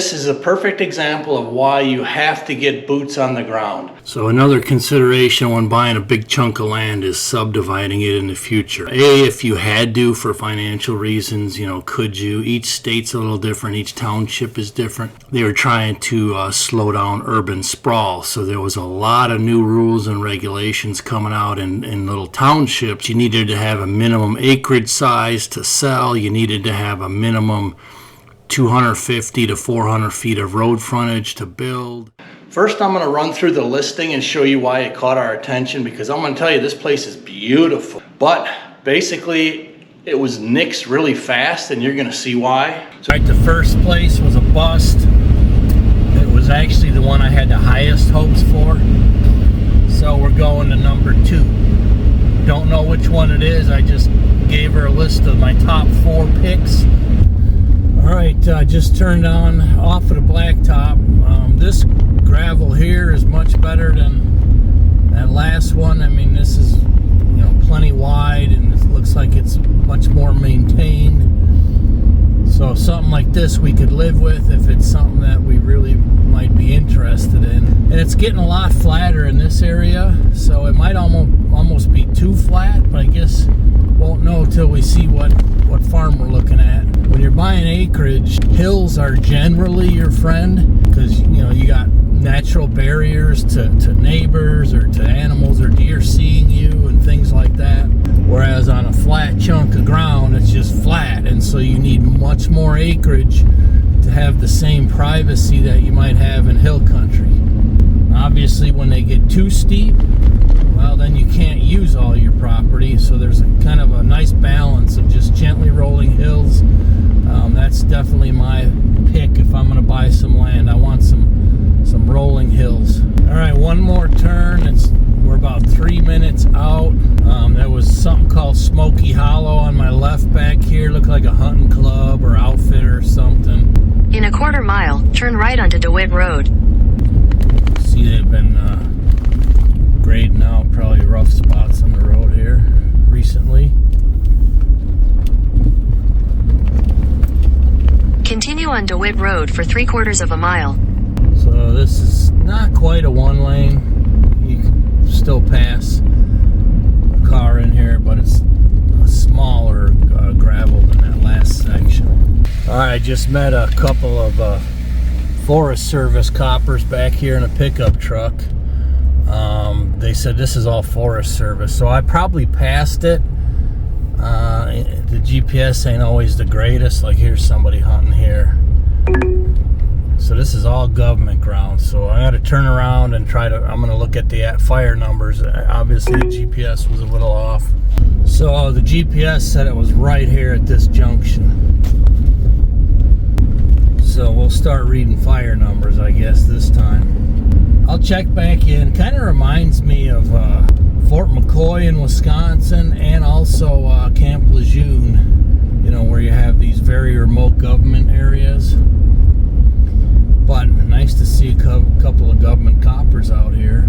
This is a perfect example of why you have to get boots on the ground. So another consideration when buying a big chunk of land is subdividing it in the future. If you had to for financial reasons, could you? Each state's a little different. Each township is different. They were trying to slow down urban sprawl. So there was a lot of new rules and regulations coming out in little townships. You needed to have a minimum acreage size to sell. You needed to have a minimum 250 to 400 feet of road frontage to build. First, I'm going to run through the listing and show you why it caught our attention, because I'm going to tell you this place is beautiful. But basically, it was nixed really fast, and you're going to see why. So the first place was a bust. It was actually the one I had the highest hopes for. So we're going to number 2. Don't know which one it is. I just gave her a list of my top 4 picks. Alright, just turned off of the blacktop. This gravel here is much better than that last one. I mean, this is plenty wide, and it looks like it's much more maintained. So something like this we could live with if it's something that we really might be interested in. And it's getting a lot flatter in this area, so it might almost be too flat, but I guess won't know till we see what farm we're looking at. When you're buying acreage, hills are generally your friend, because you got natural barriers to neighbors or to animals or deer seeing you and things like that. Whereas on a flat chunk of ground, it's just flat, and so you need much more acreage to have the same privacy that you might have in hill country. Obviously, when they get too steep, well, then you can't use all your property, so there's kind of a nice balance of just gently rolling hills. That's definitely my pick if I'm going to buy some land. I want some rolling hills. All right, one more turn. We're about 3 minutes out. There was something called Smoky Hollow on my left back here. Looked like a hunting club or outfit or something. In a quarter mile, turn right onto DeWitt Road. See, they've been grading out probably rough spots on the road here recently. Continue on DeWitt Road for 3/4 of a mile. So this is not quite a 1 lane. You can still pass a car in here, but it's a smaller gravel than that last section. Alright, I just met a couple of Forest Service coppers back here in a pickup truck. They said this is all Forest Service, so I probably passed it. The GPS ain't always the greatest. Like, here's somebody hunting here. So this is all government ground. So I got to turn around and I'm going to look at the fire numbers. Obviously the GPS was a little off. So the GPS said it was right here at this junction. So we'll start reading fire numbers, I guess, this time. I'll check back in. Kind of reminds me of Fort McCoy in Wisconsin, and also Camp Lejeune, where you have these very remote government areas. But nice to see a couple of government coppers out here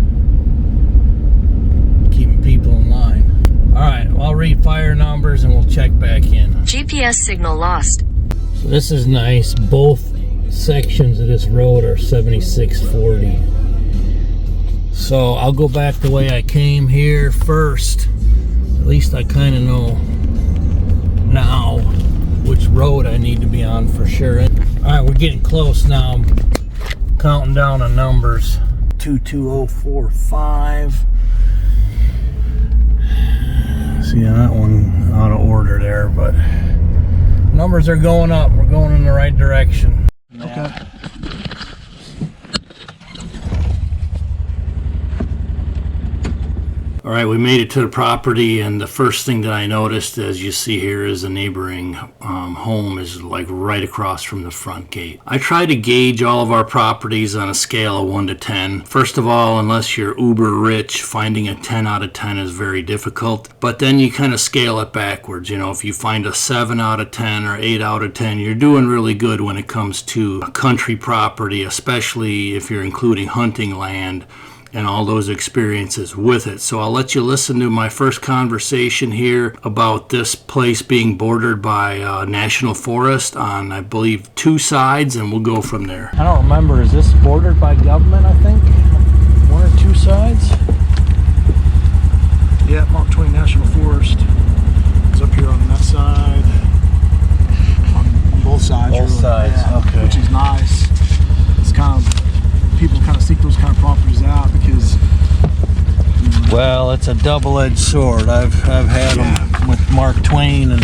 keeping people in line. Alright, well, I'll read fire numbers and we'll check back in. GPS signal lost. So this is nice. Both sections of this road are 7640. So I'll go back the way I came here first. At least I kind of know now which road I need to be on for sure. Alright, we're getting close now. I'm counting down the numbers. 22045. See, that one out of order there, but numbers are going up. We're going in the right direction. Okay. All right, we made it to the property, and the first thing that I noticed, as you see here, is a neighboring home is like right across from the front gate. I try to gauge all of our properties on a scale of 1 to 10. First of all, unless you're uber rich, finding a 10 out of 10 is very difficult. But then you kind of scale it backwards. If you find a 7 out of 10 or 8 out of 10, you're doing really good when it comes to a country property, especially if you're including hunting land. and all those experiences with it. So I'll let you listen to my first conversation here about this place being bordered by National Forest on, I believe, 2 sides, and we'll go from there. I don't remember, is this bordered by government, I think? 1 or 2 sides? Yeah, Mark Twain National Forest. It's up here on that side. On both sides. Both sides, yeah, okay. Which is nice. It's kind of, people kind of seek those kind of properties out because, well, it's a double-edged sword. I've had them with Mark Twain, and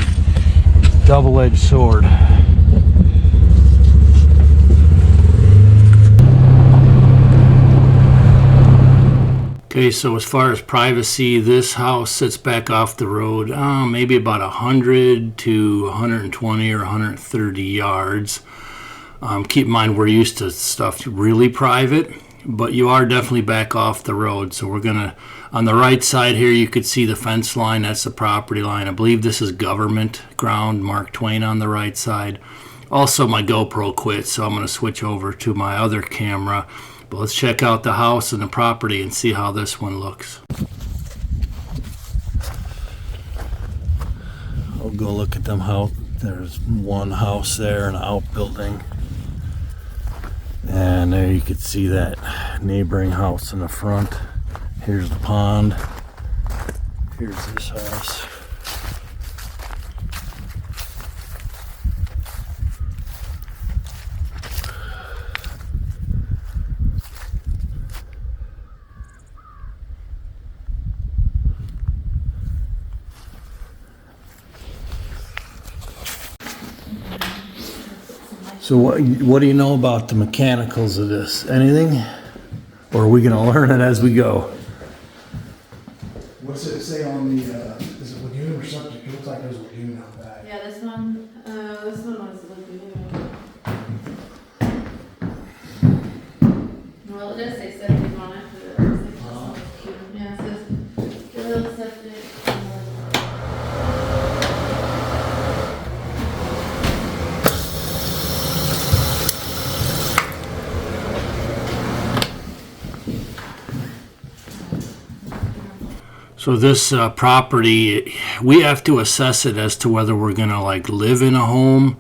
double-edged sword. Okay, so as far as privacy, this house sits back off the road, maybe about 100 to 120 or 130 yards. Keep in mind, we're used to stuff really private, but you are definitely back off the road. So we're gonna, on the right side here, you could see the fence line. That's the property line. I believe this is government ground, Mark Twain on the right side. Also, my GoPro quit, so I'm gonna switch over to my other camera. But let's check out the house and the property and see how this one looks. I'll go look at them house. There's one house there, an outbuilding. And there you can see that neighboring house in the front. Here's the pond. Here's this house. So what do you know about the mechanicals of this? Anything? Or are we going to learn it as we go? what's it say on the, is it lagoon or something? It looks like there's a lagoon out back. Yeah, this one was lagoon. Well, it does say septic on it, but it looks like it's just a lagoon. Yeah, it says little septic. So this property, we have to assess it as to whether we're going to like live in a home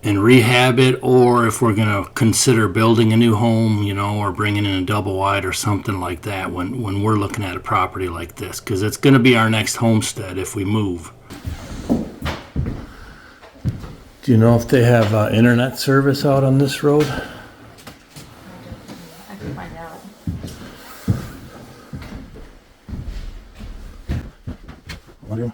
and rehab it, or if we're going to consider building a new home, you know, or bringing in a double wide or something like that when we're looking at a property like this, because it's going to be our next homestead if we move. Do you know if they have internet service out on this road? I can find out. Audio?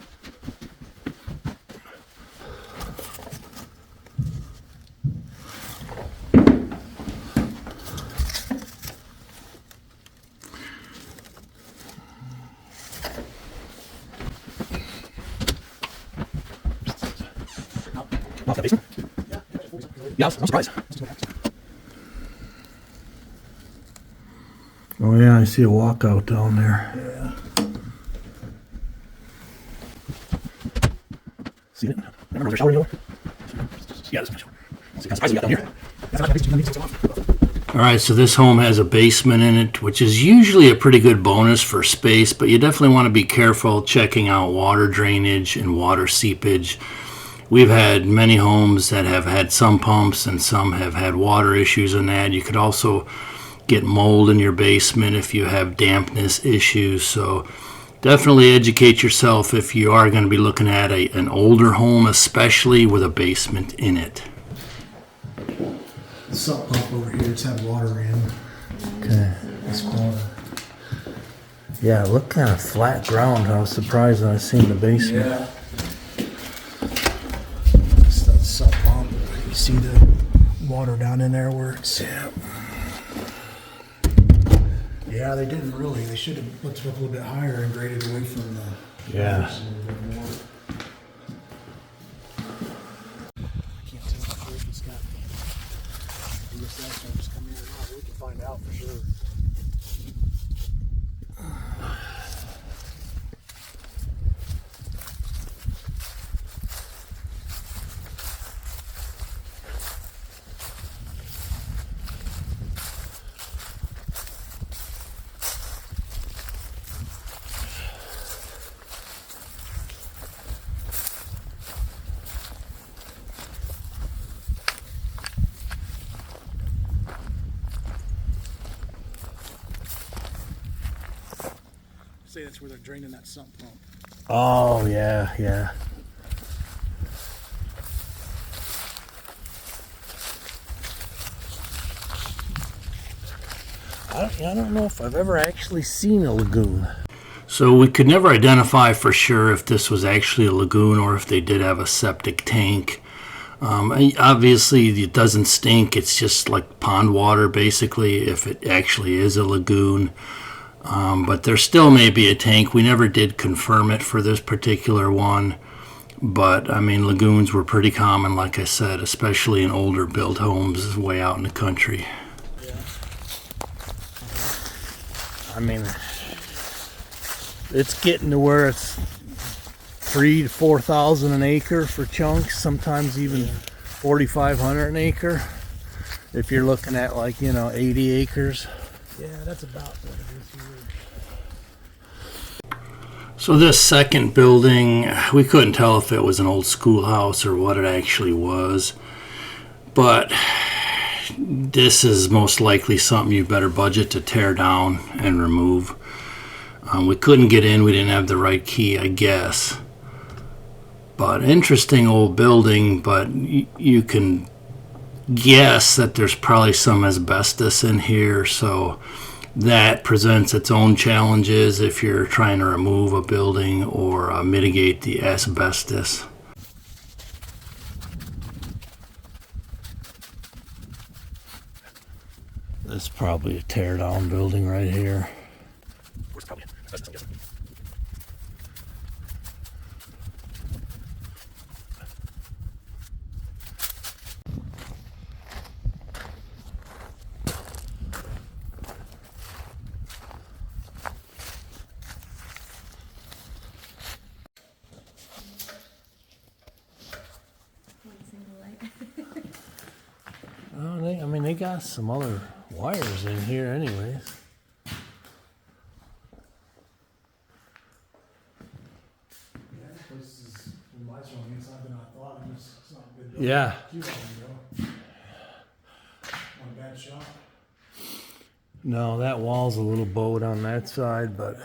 Off that basement? Yeah, I'm surprised. Oh yeah, I see a walkout down there. Yeah. See it? Remember the shower door? Yeah, this is my shower. See how surprised we got down here? All right, so this home has a basement in it, which is usually a pretty good bonus for space, but you definitely want to be careful checking out water drainage and water seepage. We've had many homes that have had some pumps and some have had water issues in that. You could also get mold in your basement if you have dampness issues. So definitely educate yourself if you are going to be looking at an older home, especially with a basement in it. The sump pump over here, it's had water in. Okay. This corner. Yeah, it looked kind of flat ground. I was surprised when I seen the basement. Yeah. It's that sump pump. You see the water down in there where it's. Yeah. Yeah, they didn't really. They should have looked it up a little bit higher and graded away from the. Yeah. a little bit more. I can't tell if it's got. DSL service coming in or not. We can find out for sure. say that's where they're draining that sump pump. Oh, yeah, yeah. I don't know if I've ever actually seen a lagoon. So we could never identify for sure if this was actually a lagoon or if they did have a septic tank. Obviously, it doesn't stink. It's just like pond water, basically, if it actually is a lagoon. But there still may be a tank. We never did confirm it for this particular one. But, I mean, lagoons were pretty common, like I said, especially in older built homes way out in the country. I mean, it's getting to where it's 3,000 to 4,000 an acre for chunks, sometimes even 4,500 an acre. If you're looking at, like, 80 acres. Yeah, that's about what it is here. So this second building, we couldn't tell if it was an old schoolhouse or what it actually was. But this is most likely something you better budget to tear down and remove. We couldn't get in. We didn't have the right key, I guess. But interesting old building, but you can guess that there's probably some asbestos in here, so that presents its own challenges if you're trying to remove a building or mitigate the asbestos. This is probably a tear down building right here. Oh, they got some other wires in here anyways. Yeah. No, that wall's a little bowed on that side, but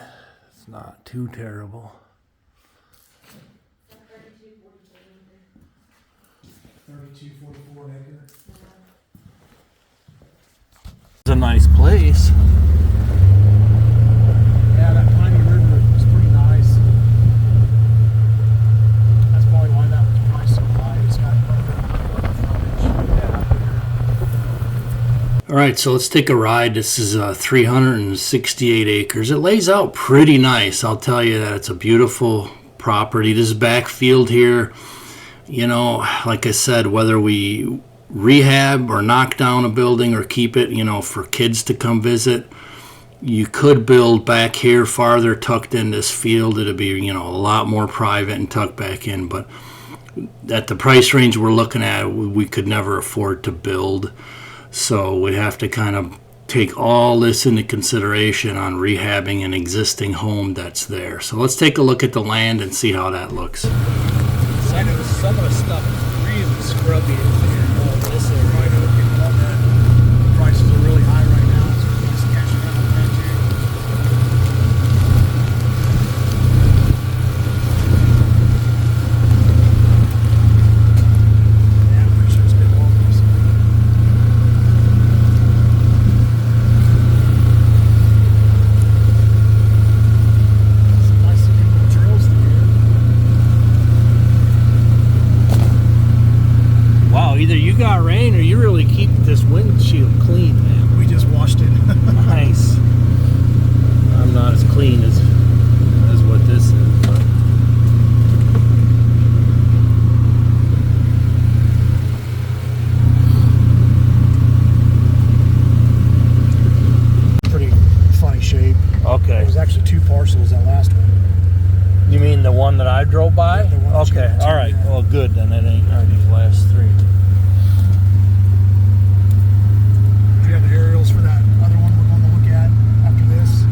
it's not too terrible. 3244 an acre. It's a nice place. Yeah, that Piney River is pretty nice. That's probably why that was priced so high. It's got All right, so let's take a ride. This is 368 acres. It lays out pretty nice. I'll tell you that it's a beautiful property. This backfield here, like I said, whether we rehab or knock down a building or keep it, for kids to come visit, you could build back here farther tucked in this field. It'd be, a lot more private and tucked back in. But at the price range we're looking at, we could never afford to build. So we'd have to kind of take all this into consideration on rehabbing an existing home that's there. So let's take a look at the land and see how that looks. Some of the stuff is really scrubby in here. This area. prices are really high right now, so it's cashing out on that too. Yeah, I'm pretty sure it's been long recently. Some nice looking trails through here. Wow, either you got rain or you really keep this windshield clean, man. We just washed it. Nice. I'm not as clean as what this is, but Pretty funny shape. okay. There was actually two parcels that last one. You mean the one that I drove by? The one that you Okay, went to, all right. yeah. Well, good. Then it ain't these last three. Do you have the aerials for that other one we're going to look at after this?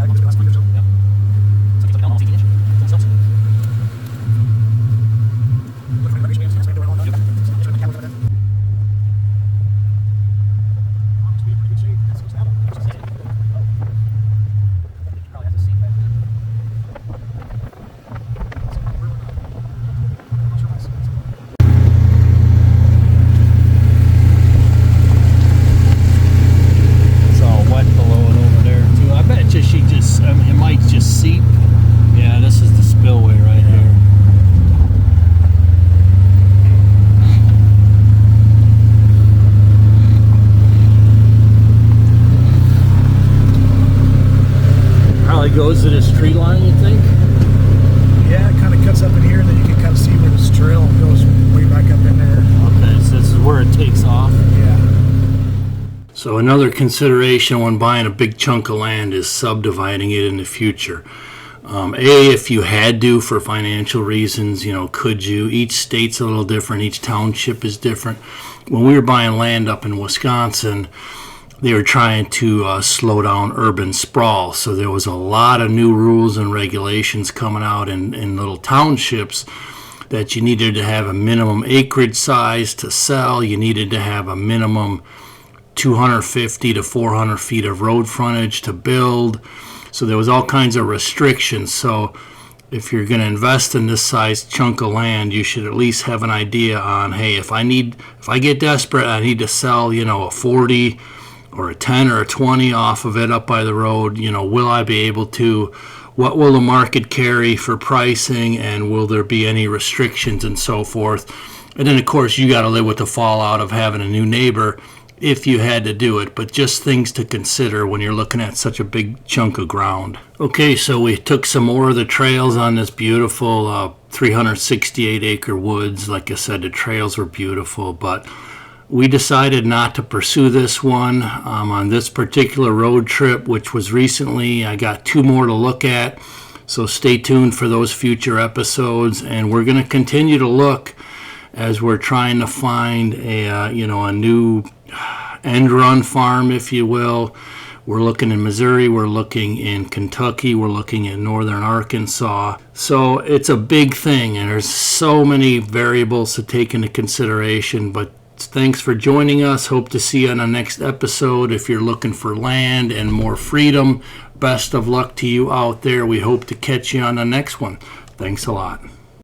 I just printed it up. tree line, you think? Yeah, it kind of cuts up in here, and then you can kind of see where this trail goes way back up in there. Okay, so this is where it takes off. Yeah. So another consideration when buying a big chunk of land is subdividing it in the future. If you had to for financial reasons, could you? Each state's a little different. Each township is different. When we were buying land up in Wisconsin, they were trying to slow down urban sprawl. So there was a lot of new rules and regulations coming out in little townships that you needed to have a minimum acreage size to sell. You needed to have a minimum 250 to 400 feet of road frontage to build. So there was all kinds of restrictions. So if you're going to invest in this size chunk of land, you should at least have an idea on, hey, if I get desperate, I need to sell, a 40 or a 10 or a 20 off of it up by the road. Will I be able to? What will the market carry for pricing, and will there be any restrictions and so forth? And then, of course, you got to live with the fallout of having a new neighbor if you had to do it, but just things to consider when you're looking at such a big chunk of ground. Okay, so we took some more of the trails on this beautiful 368 acre woods. Like I said, the trails were beautiful, but we decided not to pursue this one on this particular road trip, which was recently. I got 2 more to look at, so stay tuned for those future episodes, and we're going to continue to look as we're trying to find a new end run farm, if you will. We're looking in Missouri, we're looking in Kentucky, we're looking in northern Arkansas. So it's a big thing, and there's so many variables to take into consideration. But thanks for joining us. Hope to see you on the next episode. If you're looking for land and more freedom, best of luck to you out there. We hope to catch you on the next one. Thanks a lot.